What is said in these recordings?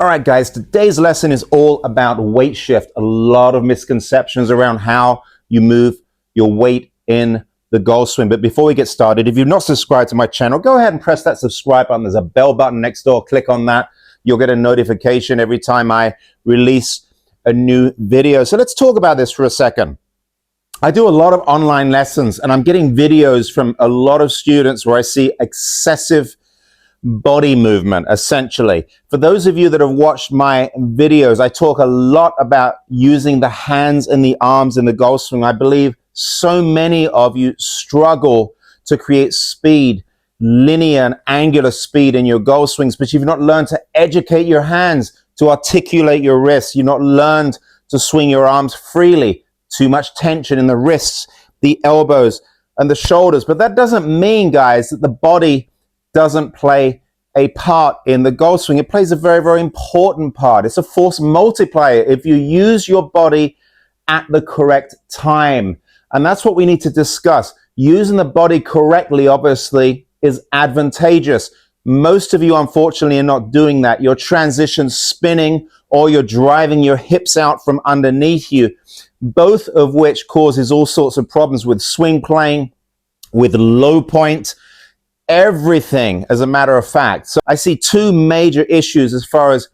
All right, guys, today's lesson is all about weight shift. A lot of misconceptions around how you move your weight in the golf swing. But before we get started, if you've not subscribed to my channel, go ahead and press that subscribe button. There's a bell button next door. Click on that. You'll get a notification every time I release a new video. So let's talk about this for a second. I do a lot of online lessons, and I'm getting videos from a lot of students where I see excessive body movement, essentially. For those of you that have watched my videos, I talk a lot about using the hands and the arms in the golf swing. I believe so many of you struggle to create speed, linear and angular speed in your golf swings, but you've not learned to educate your hands, to articulate your wrists. You've not learned to swing your arms freely. Too much tension in the wrists, the elbows, and the shoulders. But that doesn't mean, guys, that the body doesn't play a part in the golf swing. It plays a very, very important part. It's a force multiplier if you use your body at the correct time. And that's what we need to discuss. Using the body correctly, obviously, is advantageous. Most of you, unfortunately, are not doing that. You're transition spinning, or you're driving your hips out from underneath you, both of which causes all sorts of problems with swing playing, with low point, everything, as a matter of fact. So I see two major issues as far as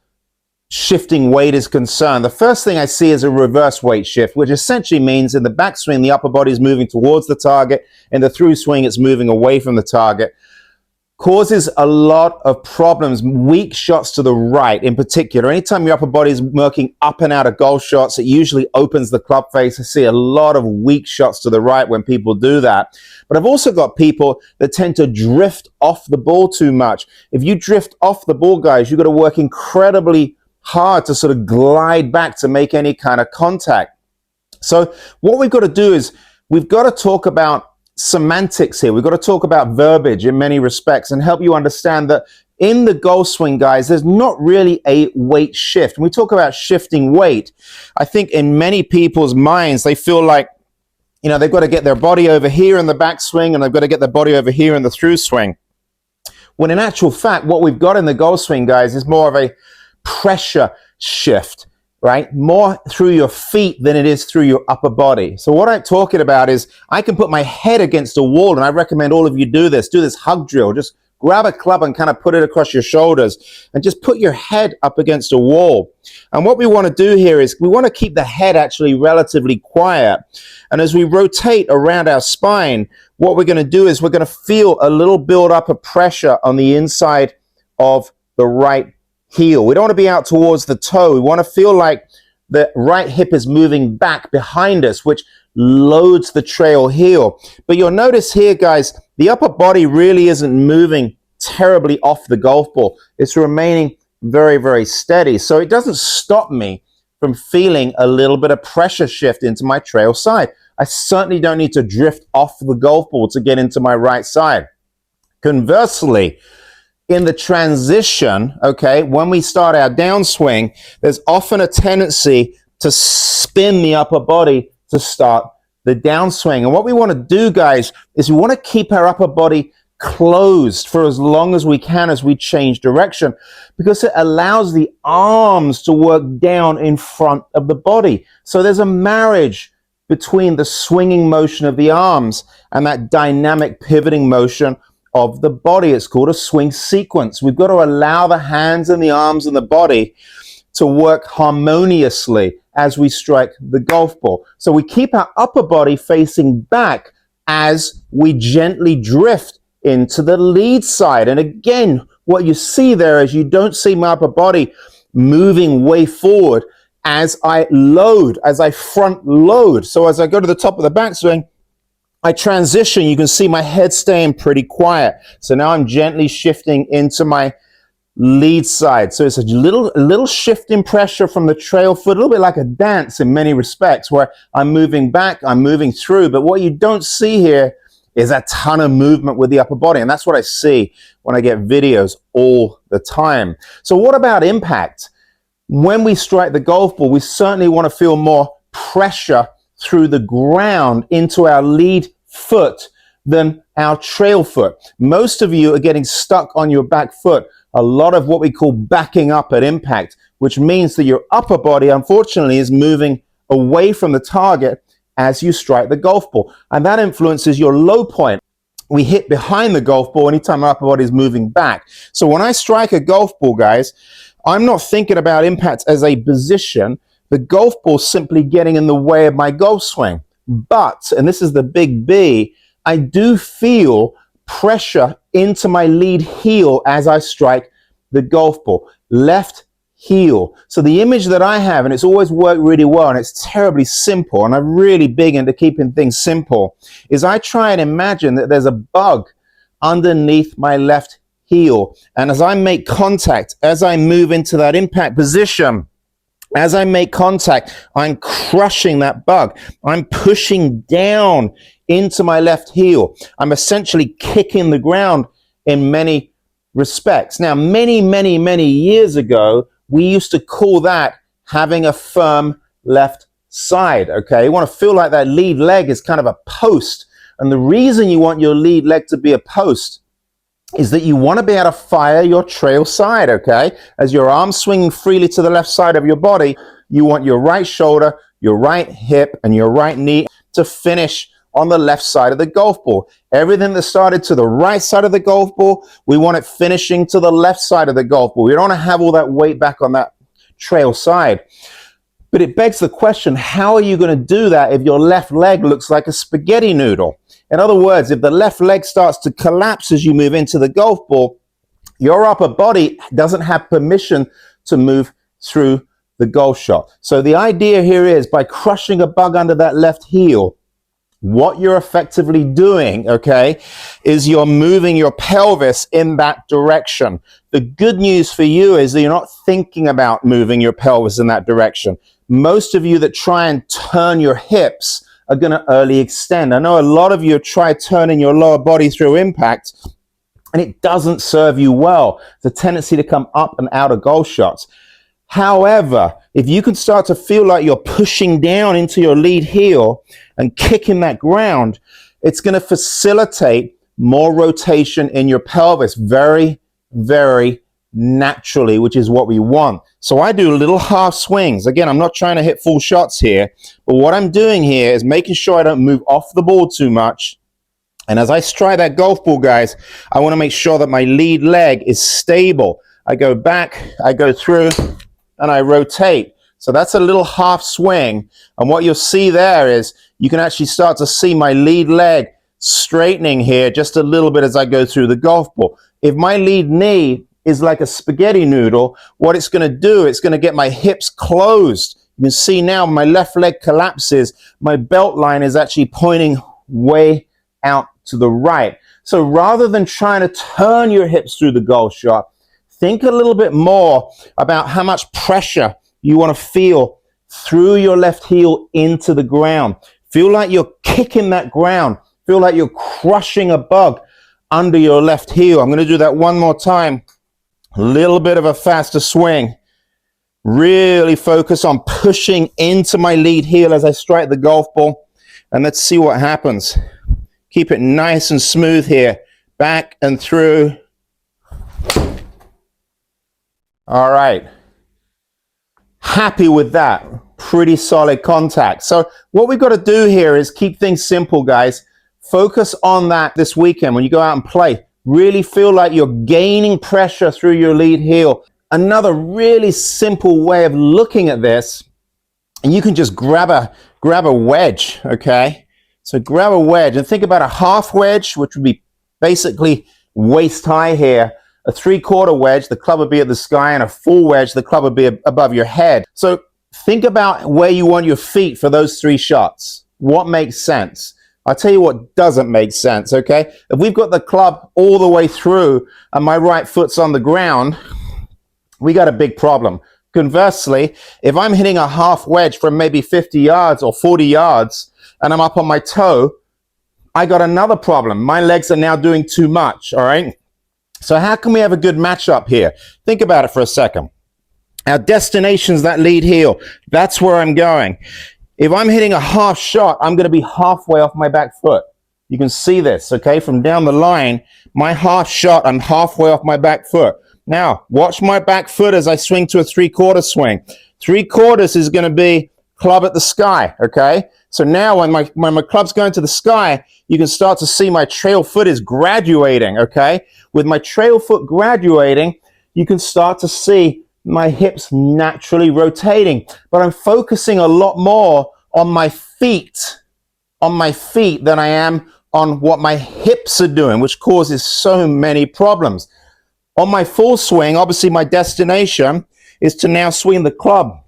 shifting weight is concerned. The first thing I see is a reverse weight shift, which essentially means in the backswing, the upper body is moving towards the target. In the through swing, it's moving away from the target. Causes a lot of problems, weak shots to the right in particular. Anytime your upper body is working up and out of golf shots, it usually opens the club face. I see a lot of weak shots to the right when people do that. But I've also got people that tend to drift off the ball too much. If you drift off the ball, guys, you've got to work incredibly hard to sort of glide back to make any kind of contact. So what we've got to do is we've got to talk about semantics here. We've got to talk about verbiage in many respects and help you understand that in the golf swing, guys, there's not really a weight shift. When we talk about shifting weight, I think in many people's minds, they feel like, you know, they've got to get their body over here in the backswing and they've got to get their body over here in the through swing. When in actual fact, what we've got in the golf swing, guys, is more of a pressure shift, right? More through your feet than it is through your upper body. So what I'm talking about is I can put my head against a wall, and I recommend all of you do this hug drill. Just grab a club and kind of put it across your shoulders and just put your head up against a wall. And what we want to do here is we want to keep the head actually relatively quiet. And as we rotate around our spine, what we're going to do is we're going to feel a little build up of pressure on the inside of the right heel. We don't want to be out towards the toe. We want to feel like the right hip is moving back behind us, which loads the trail heel. But you'll notice here, guys, the upper body really isn't moving terribly off the golf ball. It's remaining very, very steady. So it doesn't stop me from feeling a little bit of pressure shift into my trail side. I certainly don't need to drift off the golf ball to get into my right side. Conversely, in the transition, okay, when we start our downswing, there's often a tendency to spin the upper body to start the downswing. And what we want to do, guys, is we want to keep our upper body closed for as long as we can as we change direction, because it allows the arms to work down in front of the body. So there's a marriage between the swinging motion of the arms and that dynamic pivoting motion of the body. It's called a swing sequence. We've got to allow the hands and the arms and the body to work harmoniously as we strike the golf ball. So we keep our upper body facing back as we gently drift into the lead side. And again, what you see there is you don't see my upper body moving way forward as I load, as I front load. So as I go to the top of the backswing, I transition, you can see my head staying pretty quiet. So now I'm gently shifting into my lead side. So it's a little shift in pressure from the trail foot, a little bit like a dance in many respects, where I'm moving back, I'm moving through. But what you don't see here is a ton of movement with the upper body. And that's what I see when I get videos all the time. So what about impact? When we strike the golf ball, we certainly want to feel more pressure through the ground into our lead foot than our trail foot. Most of you are getting stuck on your back foot a lot of what we call backing up at impact, which means that your upper body, unfortunately, is moving away from the target as you strike the golf ball. And that influences your low point. We hit behind the golf ball anytime our upper body is moving back. So when I strike a golf ball, guys, I'm not thinking about impact as a position. The golf ball simply getting in the way of my golf swing. But, and this is the big B, I do feel pressure into my lead heel as I strike the golf ball. Left heel. So the image that I have, and it's always worked really well, and it's terribly simple, and I'm really big into keeping things simple, is I try and imagine that there's a bug underneath my left heel. And as I make contact, as I move into that impact position, as I make contact, I'm crushing that bug. I'm pushing down into my left heel. I'm essentially kicking the ground in many respects. Now, many years ago, we used to call that having a firm left side, okay? You want to feel like that lead leg is kind of a post. And the reason you want your lead leg to be a post is that you want to be able to fire your trail side, okay? As your arms swinging freely to the left side of your body, you want your right shoulder, your right hip, and your right knee to finish on the left side of the golf ball. Everything that started to the right side of the golf ball, we want it finishing to the left side of the golf ball. We don't want to have all that weight back on that trail side. But it begs the question, how are you going to do that if your left leg looks like a spaghetti noodle? In other words, if the left leg starts to collapse as you move into the golf ball, your upper body doesn't have permission to move through the golf shot. So the idea here is, by crushing a bug under that left heel, what you're effectively doing, okay, is you're moving your pelvis in that direction. The good news for you is that you're not thinking about moving your pelvis in that direction. Most of you that try and turn your hips are going to early extend. I know a lot of you have tried turning your lower body through impact, and it doesn't serve you well. The tendency to come up and out of golf shots. However, if you can start to feel like you're pushing down into your lead heel and kicking that ground, it's going to facilitate more rotation in your pelvis very, very naturally, which is what we want. So I do little half swings. Again, I'm not trying to hit full shots here, but what I'm doing here is making sure I don't move off the ball too much. And as I strike that golf ball, guys, I want to make sure that my lead leg is stable. I go back, I go through, and I rotate. So that's a little half swing. And what you'll see there is you can actually start to see my lead leg straightening here just a little bit as I go through the golf ball. If my lead knee is like a spaghetti noodle, what it's going to do, it's going to get my hips closed. You can see now my left leg collapses. My belt line is actually pointing way out to the right. So rather than trying to turn your hips through the golf shot, think a little bit more about how much pressure you want to feel through your left heel into the ground. Feel like you're kicking that ground. Feel like you're crushing a bug under your left heel. I'm going to do that one more time. A little bit of a faster swing. Really focus on pushing into my lead heel as I strike the golf ball. And let's see what happens. Keep it nice and smooth here. Back and through. All right. Happy with that. Pretty solid contact. So what we've got to do here is keep things simple, guys. Focus on that this weekend when you go out and play. Really feel like you're gaining pressure through your lead heel. Another really simple way of looking at this, and you can just grab a wedge, okay? So grab a wedge and think about a half wedge, which would be basically waist high here. A 3/4 wedge, the club would be at the sky, and a full wedge, the club would be above your head. So think about where you want your feet for those 3 shots. What makes sense? I'll tell you what doesn't make sense, okay? If we've got the club all the way through and my right foot's on the ground, we got a big problem. Conversely, if I'm hitting a half wedge from maybe 50 yards or 40 yards and I'm up on my toe, I got another problem. My legs are now doing too much, all right? So how can we have a good matchup here? Think about it for a second. Our destination's that lead heel. That's where I'm going. If I'm hitting a half shot, I'm going to be halfway off my back foot. You can see this, okay? From down the line, my half shot, I'm halfway off my back foot. Now, watch my back foot as I swing to a 3/4 swing. 3/4 is going to be club at the sky, okay? So now when my club's going to the sky, you can start to see my trail foot is graduating, okay? With my trail foot graduating, you can start to see my hips naturally rotating. But I'm focusing a lot more on my feet than I am on what my hips are doing, which causes so many problems. On my full swing, obviously my destination is to now swing the club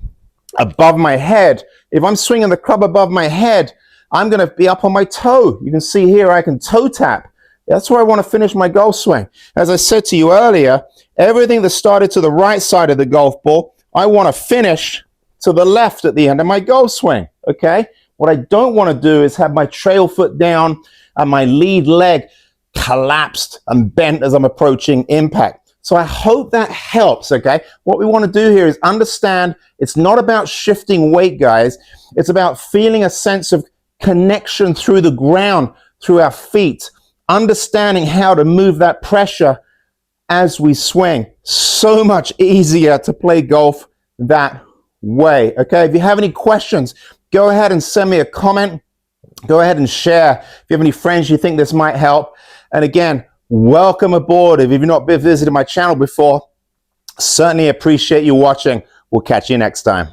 above my head. If I'm swinging the club above my head, I'm going to be up on my toe. You can see here I can toe tap. That's where I want to finish my golf swing. As I said to you earlier, everything that started to the right side of the golf ball, I want to finish to the left at the end of my golf swing, okay? What I don't want to do is have my trail foot down and my lead leg collapsed and bent as I'm approaching impact. So I hope that helps, okay? What we want to do here is understand it's not about shifting weight, guys. It's about feeling a sense of connection through the ground, through our feet, understanding how to move that pressure as we swing. So much easier to play golf that way, okay? If you have any questions, go ahead and send me a comment. Go ahead and share. If you have any friends you think this might help. And again, welcome aboard. If you've not visited my channel before, certainly appreciate you watching. We'll catch you next time.